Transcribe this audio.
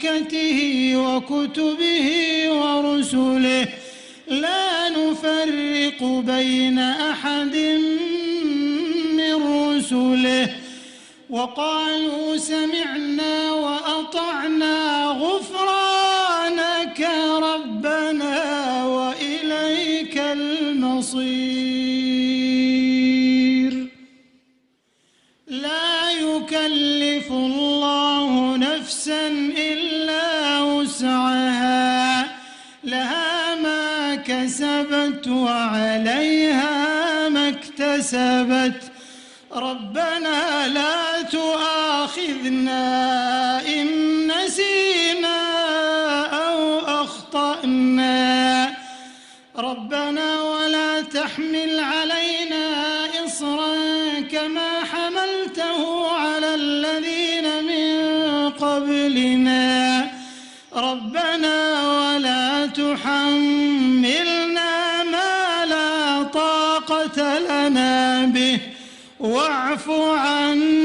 وملائكته وكتبه ورسله لا نفرق بين أحد من رسله وقالوا سمعنا وأطعنا غفرانك ربنا وإليك المصير. لا يكلف الله نفسا إلا وسعها لها ما كسبت وعليها ما اكتسبت ربنا لا تؤاخذنا إن نسينا أو أخطأنا ربنا ولا تحمل علينا إصرا كما حملته على الذين من قبلنا ربنا ولا تحملنا ما لا طاقة لنا به واعف عنا